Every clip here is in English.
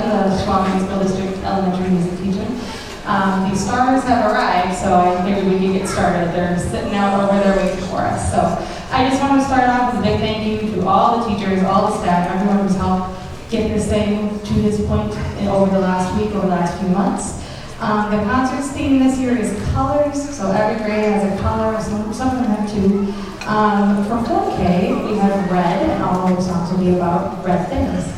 in the Schwab-Hicksville District Elementary Music Teaching. The stars have arrived, so I figured we could get started. They're sitting out over there waiting for us. So I just want to start off with a big thank you to all the teachers, all the staff, everyone who's helped get this thing to this point over the last week, over the last few months. The concert's theme this year is colors, so every grade has a color, some of them have two. From 4K, we have red, and all of the songs will be about red things.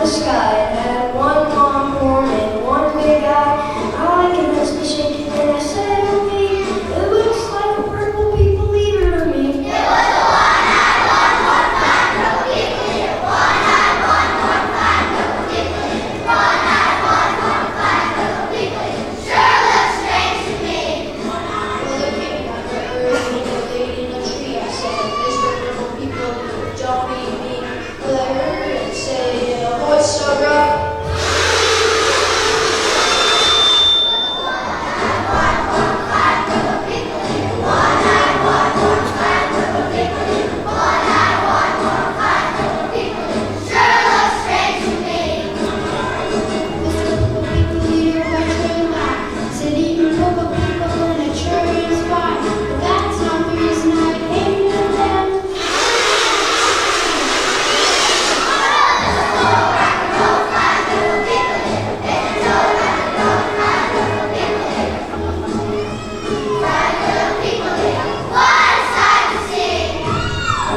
the sky. It had one longhorn and one big eye. I can just be shaking and I said, oh me, it looks like a purple people eater to me. Well, there came one bird and a lady in a tree. I said, Mr. Purple people, don't eat me. Well, I heard it say in a voice so rough.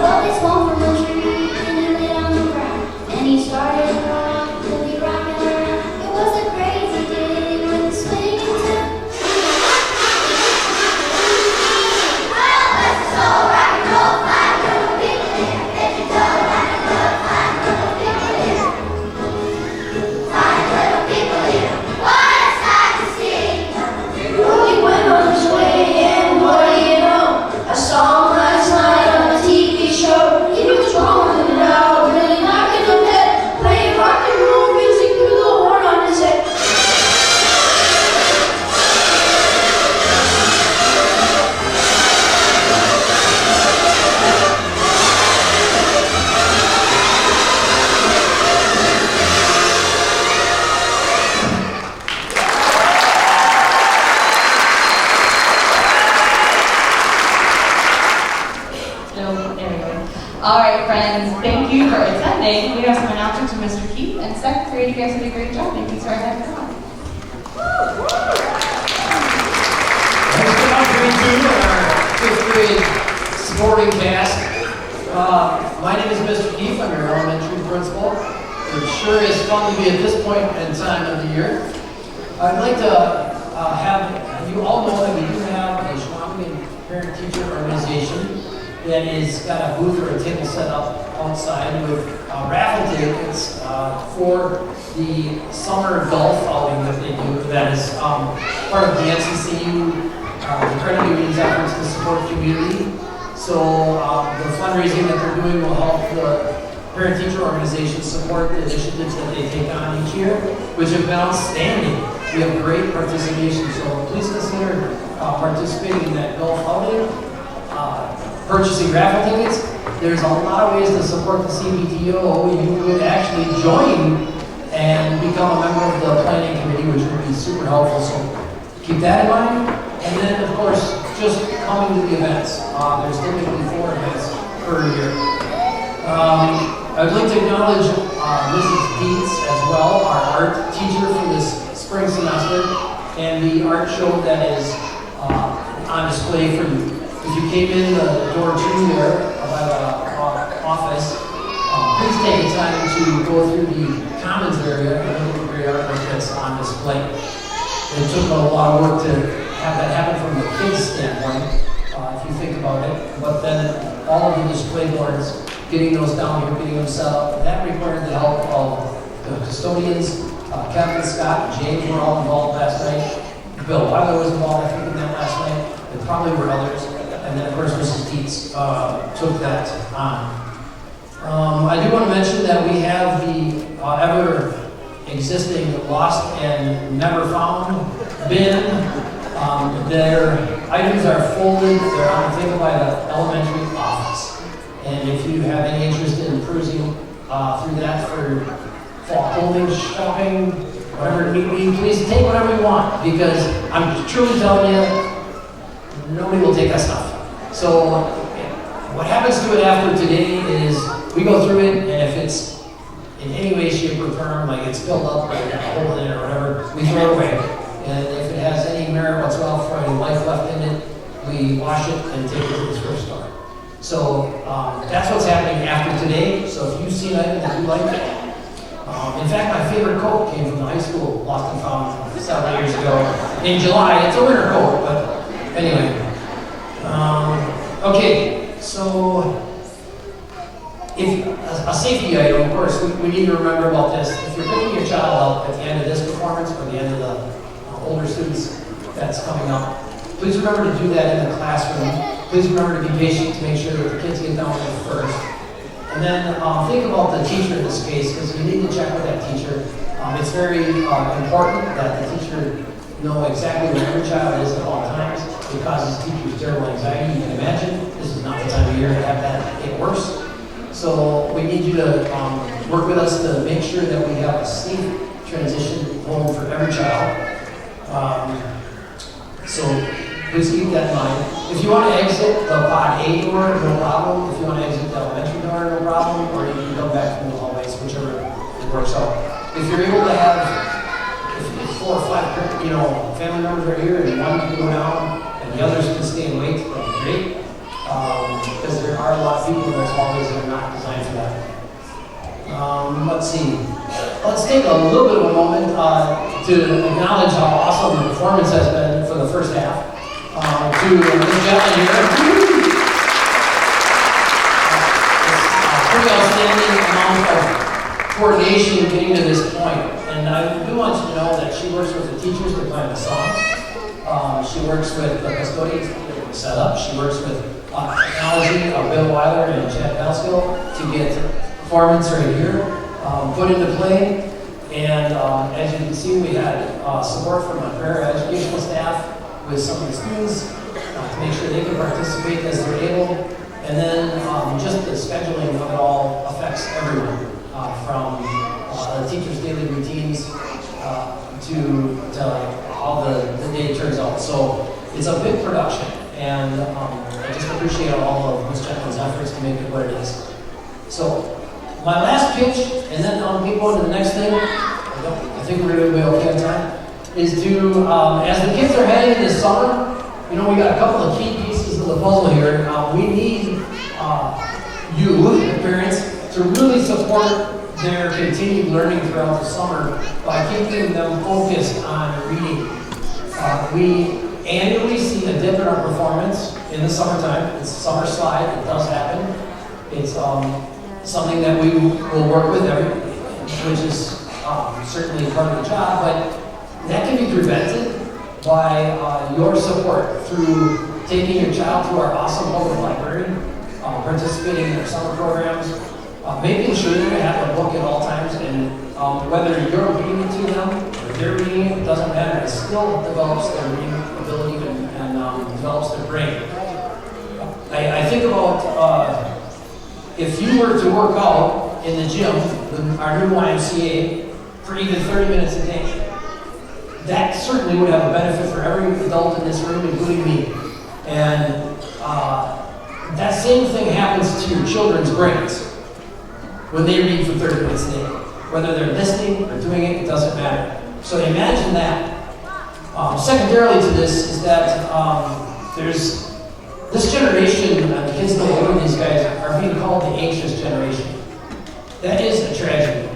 Well, this one from the tree and he lay on the ground and he started to rock till he rocking around. It was a crazy day with a swinging tune. Well, he went on his way and what do you know? I saw him last night on a TV show. He was rolling it out, really knocking them dead, playing rock and roll music through the horn on his head. So, there we go. All right, friends, thank you for attending. We have some announcements from Mr. Keith and second grade. You guys did a great job. Thank you. Sorry, I had to come. Thanks so much, grade 2 and our 5th grade supporting cast. My name is Mr. Keith. I'm your elementary principal. It sure is fun to be at this point in time of the year. I'd like to have you all know that we do have a Schwamigan parent-teacher organization that has got a booth or a table set up outside with raffle tickets for the summer golf outing that they do. That is part of the NCCU the credit union's efforts to support community. So the fundraising that they're doing will help the parent-teacher organizations support the initiatives that they take on each year, which have been outstanding. We have great participation, so please consider participating in that golf outing. Purchasing raffle tickets. There's a lot of ways to support the CBTO. You would actually join and become a member of the planning committee, which would be super helpful. So keep that in mind. And then, of course, just coming to the events. There's typically 4 events per year. I'd like to acknowledge Mrs. Dietz as well, our art teacher for this spring semester, and the art show that is on display for you. If you came in the door 2 there by the office, please take the time to go through the commons area and look at the great artwork that's on display. It took a lot of work to have that happen from the kids' standpoint, if you think about it. But then all of the display boards, getting those down here, getting them set up, that required the help of the custodians. Kevin, Scott, and James were all involved last night. Bill Weiler was involved, I think, in that last night. There probably were others. And then, of course, Mrs. Dietz took that on. I do want to mention that we have the ever-existing lost and never found bin. Their items are folded. They're on the table by the elementary office. And if you have any interest in cruising through that for fall clothing, shopping, whatever it may be, please take whatever you want, because I'm truly telling you, nobody will take that stuff. So what happens to it after today is we go through it, and if it's in any way, shape, or form, like it's filled up or got a hole in it or whatever, we throw it away. And if it has any merit whatsoever or any life left in it, we wash it and take it to the thrift store. So that's what's happening after today. So if you see an item that you like, In fact, my favorite coat came from the high school lost and found several years ago. In July, it's a winter coat, but anyway. Okay, so if a safety item, of course, we need to remember about this. If you're picking your child up at the end of this performance or the end of the older students that's coming up, please remember to do that in the classroom. Please remember to be patient to make sure that the kids get down there first. And then think about the teacher in this case, because you need to check with that teacher. It's very important that the teacher know exactly where every child is at all times. It causes teachers terrible anxiety. You can imagine this is not the time of year to have that get worse. So we need you to work with us to make sure that we have a safe transition home for every child. So please keep that in mind. If you want to exit the pod A door, no problem. If you want to exit the elementary door, no problem. Or you can come back from the hallways, whichever works out. If you're able to have, if 4 or 5, family members are here and one can go down and the others can stay and wait, that'd be great. Because there are a lot of people in those hallways that are not designed for that. Let's see. Let's take a little bit of a moment to acknowledge how awesome the performance has been for the first half. To this gentleman here. It's a pretty outstanding amount of coordination getting to this point. And I do want you to know that she works with the teachers to plan the songs. She works with the custodians to get the setup. She works with technology, Bill Weiler and Chad Belskill to get performance right here put into play. And as you can see, we had support from our paraeducational staff with some of the students to make sure they can participate as they're able. And then just the scheduling of it all affects everyone, from the teachers' daily routines to how the day turns out. So it's a big production, and I just appreciate all of Ms. Chapman's efforts to make it what it is. So my last pitch, and then we go on to the next thing. I think we're going to be okay on time. Is to, as the kids are heading this summer, we got a couple of key pieces of the puzzle here. We need you, the parents, to really support their continued learning throughout the summer by keeping them focused on reading. We annually see a dip in our performance in the summertime. It's a summer slide. It does happen. It's something that we will work with, which is certainly part of the job, but that can be prevented by your support through taking your child to our awesome public library, participating in our summer programs, making sure that they have a book at all times, and whether you're reading it to them or they're reading it, it doesn't matter. It still develops their reading ability and develops their brain. I think about if you were to work out in the gym, our new YMCA, for even 30 minutes a day, that certainly would have a benefit for every adult in this room, including me. And that same thing happens to your children's brains when they read for 30 minutes a day. Whether they're listening or doing it, it doesn't matter. So imagine that. Secondarily to this is that there's this generation, the kids that are doing these guys are being called the anxious generation. That is a tragedy.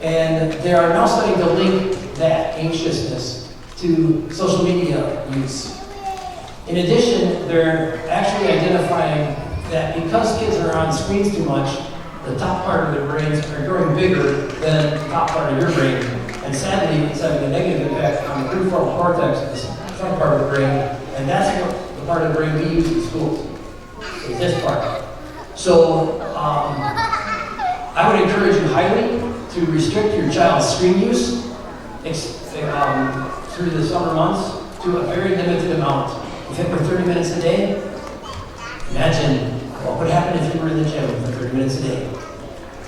And they are now starting to link that anxiousness to social media use. In addition, they're actually identifying that because kids are on screens too much, the top part of their brains are growing bigger than the top part of your brain. And sadly, it's having a negative impact on the prefrontal cortex, this front part of the brain, and that's what the part of the brain we use in schools, is this part. So I would encourage you highly to restrict your child's screen use through the summer months to a very limited amount. If it were 30 minutes a day, imagine what would happen if you were in the gym for 30 minutes a day.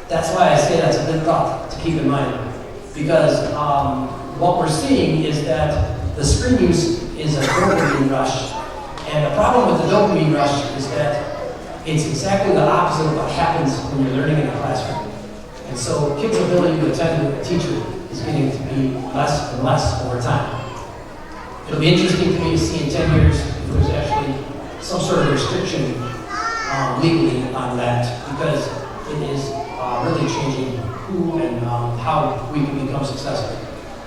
That's why I say that's a good thought to keep in mind. Because what we're seeing is that the screen use is a dopamine rush. And the problem with the dopamine rush is that it's exactly the opposite of what happens when you're learning in a classroom. And so kids' ability to attend with a teacher is getting to be less and less over time. It'll be interesting to me to see in 10 years if there's actually some sort of restriction legally on that, because it is really changing who and how we can become successful.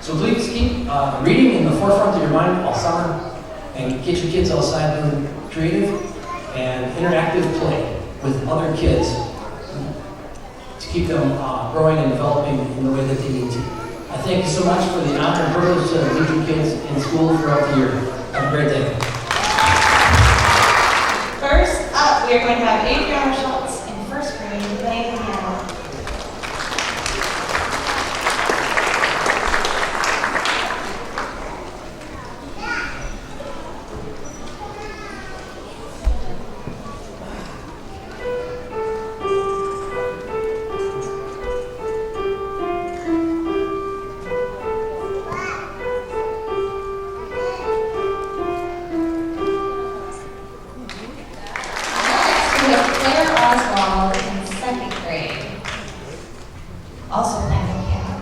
So please keep reading in the forefront of your mind all summer and get your kids outside doing creative and interactive play with other kids to keep them growing and developing in the way that they need to. I thank you so much for the honor and privilege to lead your kids in school throughout the year. Have a great day. First up, we are going to have Adriana Schultz in first grade playing piano. Next, we have Claire Oswald in second grade, also playing the piano.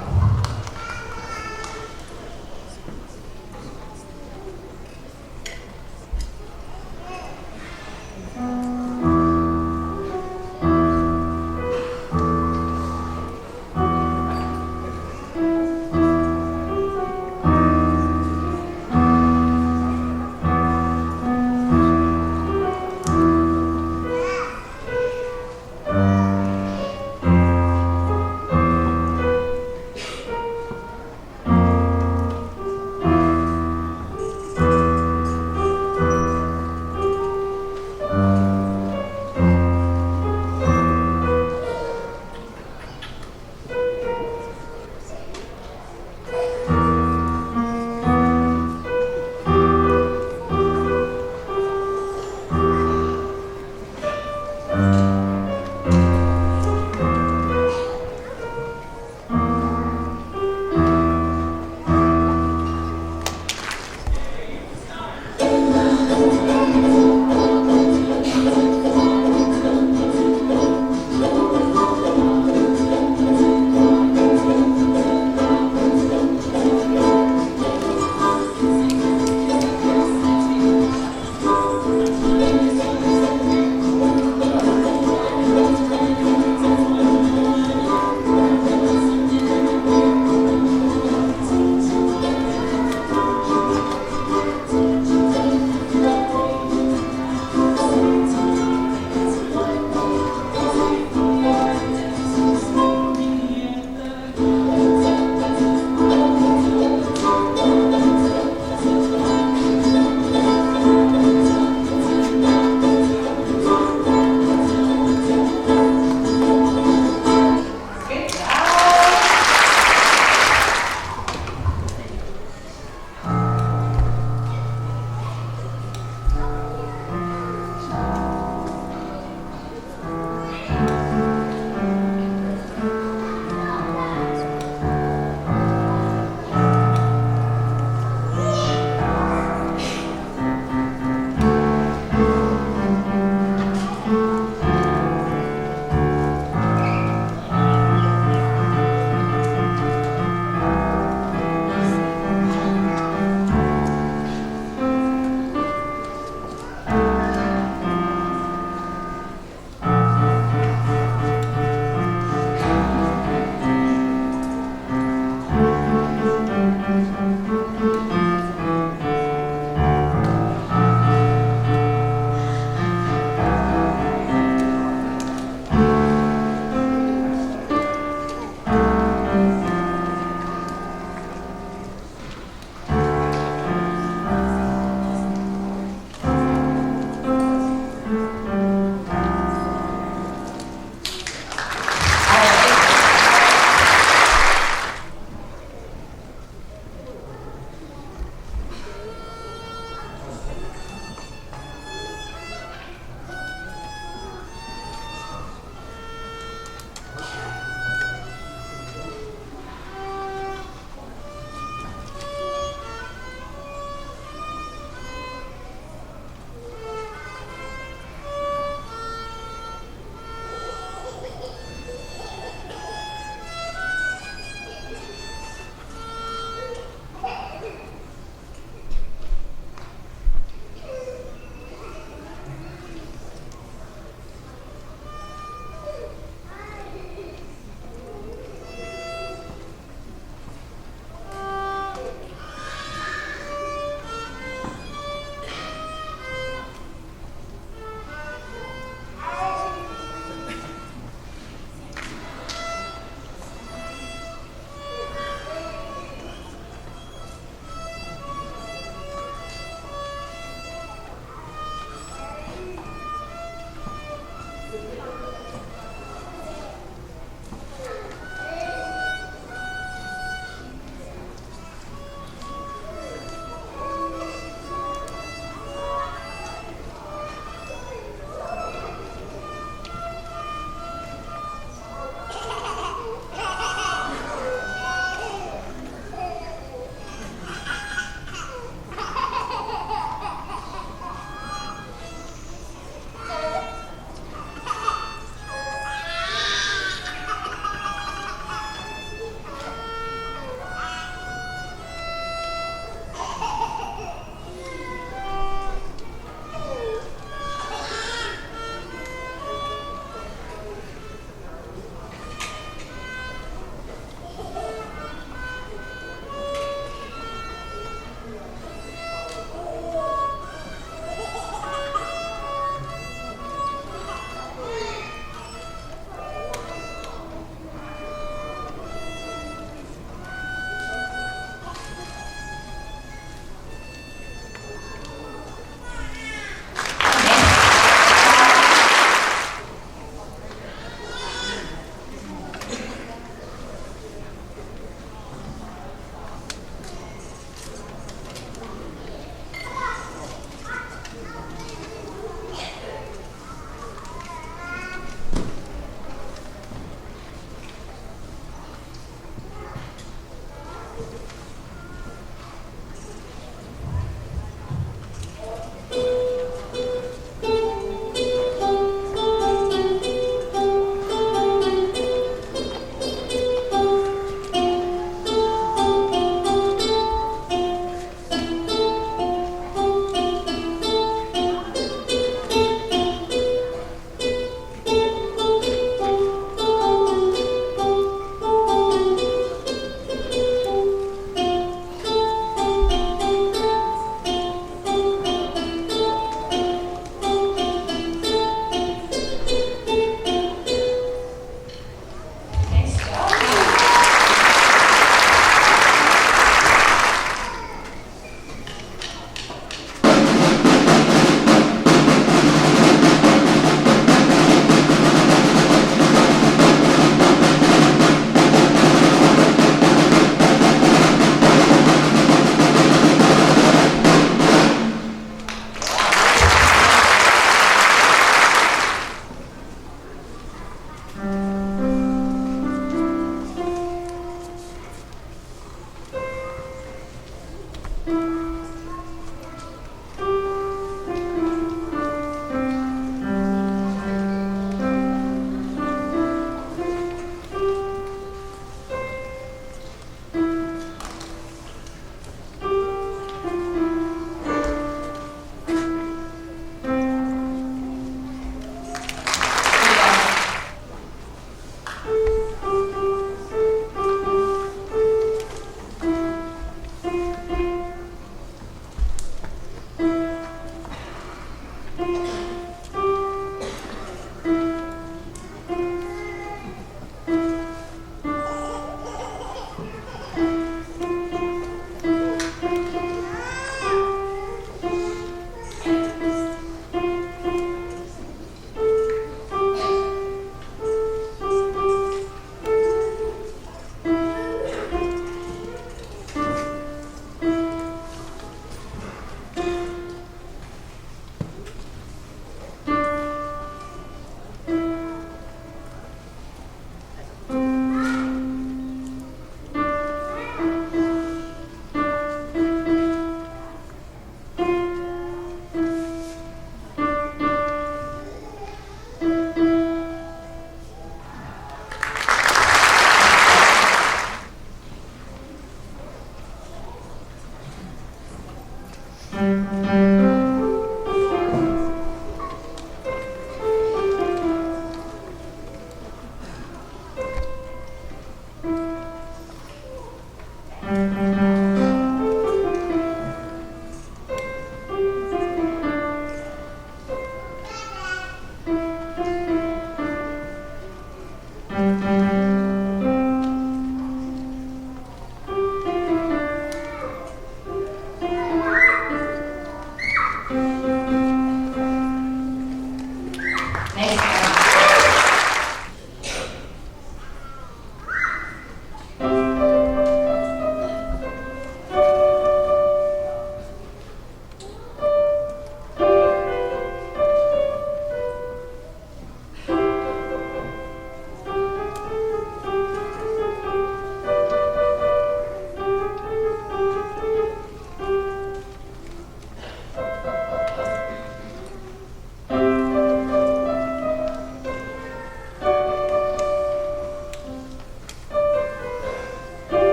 Nice job.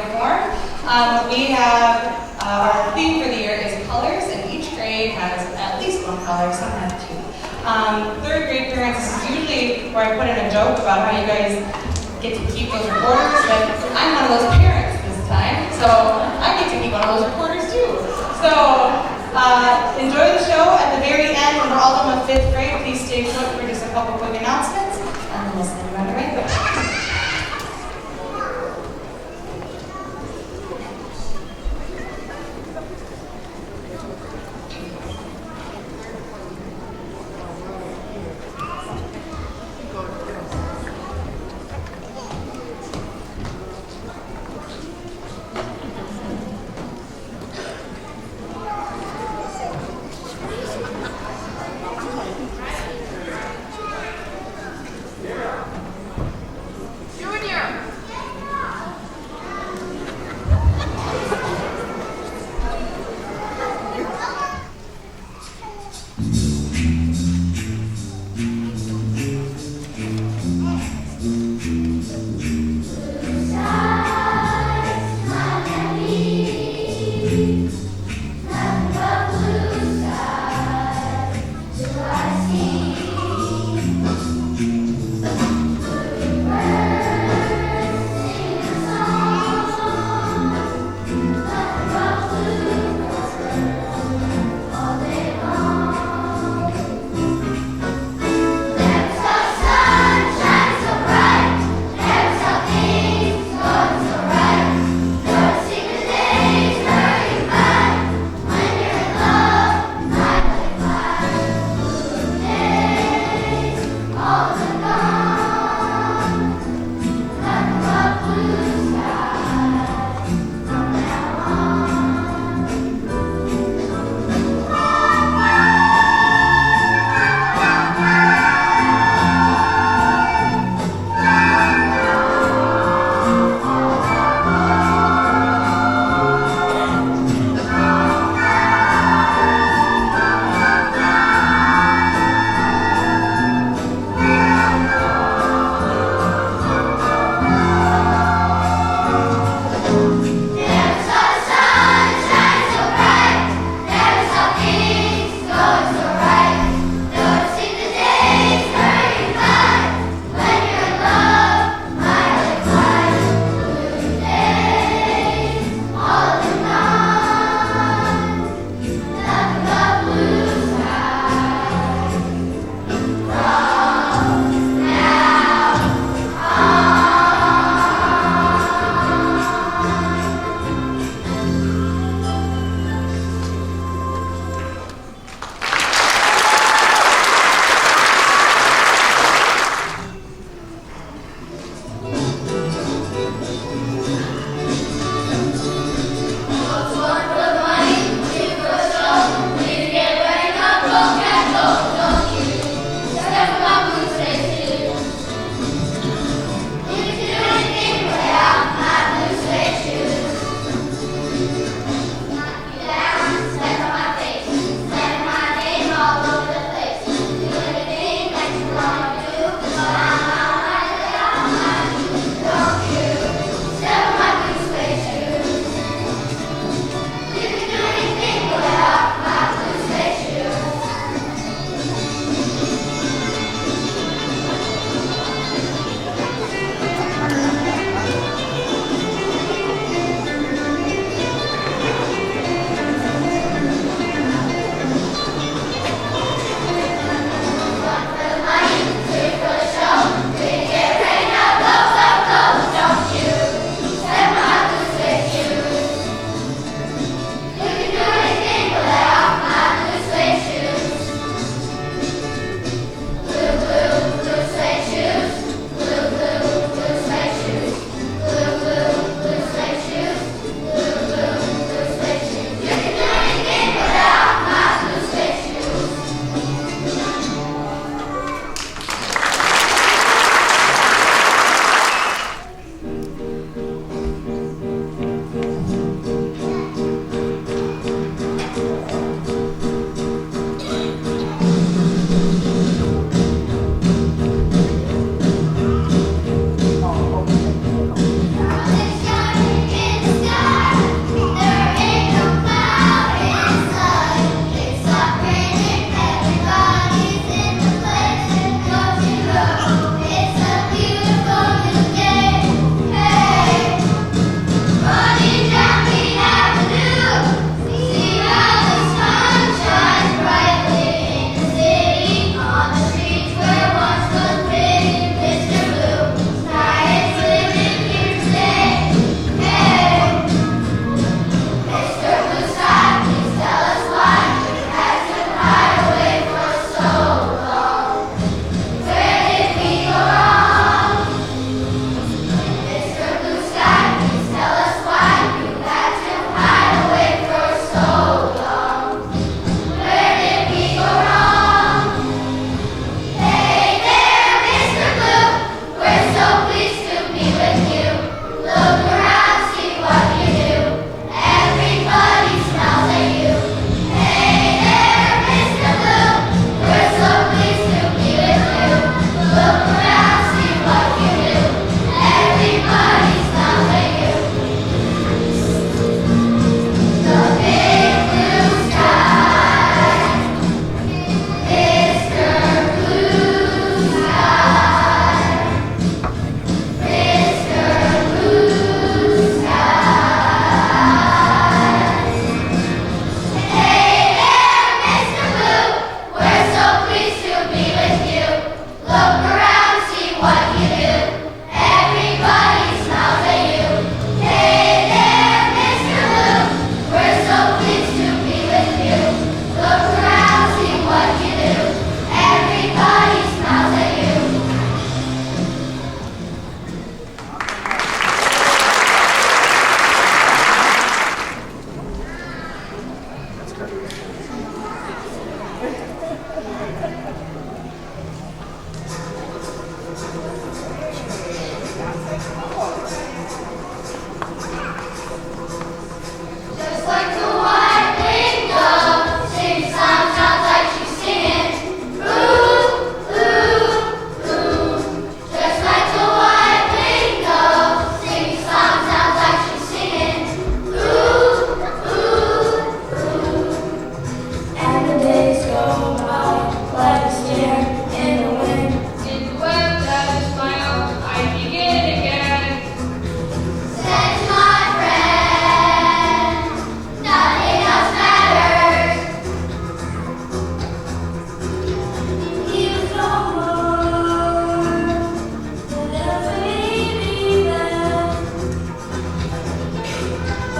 before. We have, our theme for the year is colors, and each grade has at least one color, some have two. Third grade parents, this is usually where I put in a joke about how you guys get to keep those recorders, but I'm one of those parents this time, so I get to keep one of those recorders too. So enjoy the show. At the very end, when we're all done with 5th grade, please stay put for just a couple quick announcements, and then we'll send you right away.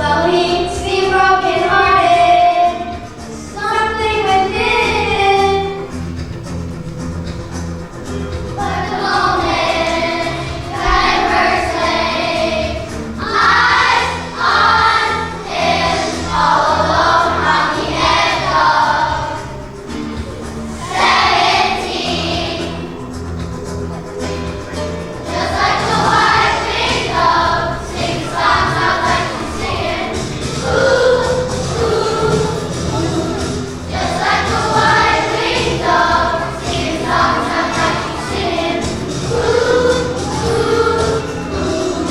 Well, he's the broken hearted, something within. But the moment that first laid eyes on him, all alone on the edge of 17. Just like the white winged dove, sing songs out like she's singing. Ooh, ooh. Just like the white winged dove, singing songs out like she's singing. Ooh, ooh, ooh.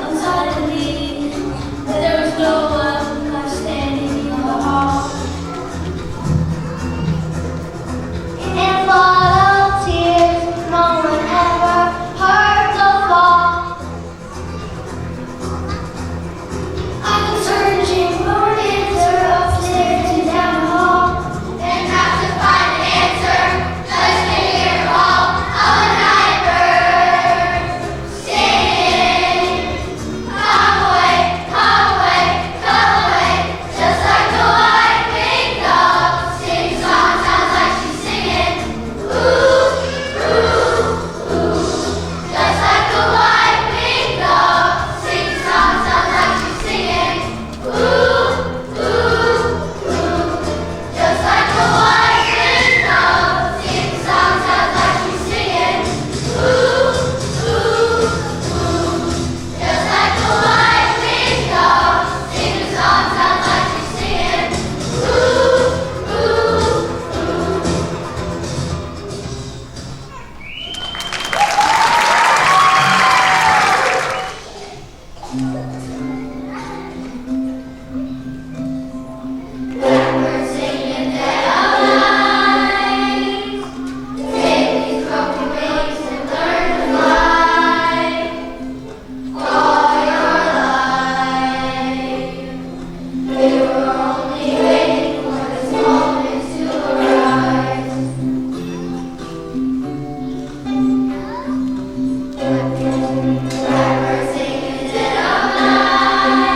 And suddenly, there was no one left standing in the hall. And full of tears, no one ever heard the fall. I've been searching for an answer upstairs and down the hall, and not to find an answer, just to hear all of a night bird singing. Come away, come away, come away, just like the white winged dove, sing songs sounds like she's singing. Ooh, ooh, ooh. Just like the white winged dove, sing songs sounds like she's singing. Ooh, ooh, ooh. Just like the white winged dove, sing songs sounds like she's singing. Ooh, ooh, ooh. Just like the white winged dove, singing songs sounds like she's singing. Ooh, ooh, ooh. We're singing dead of night. Take these broken wings and learn to fly. All your life, we were only waiting for this moment to arise. We're singing dead of night.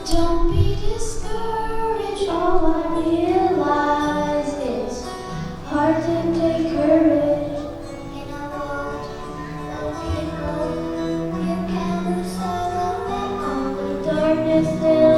Don't be discouraged, all I realize is hard to take courage in a world of people. You can lose sight of them, all the darkness still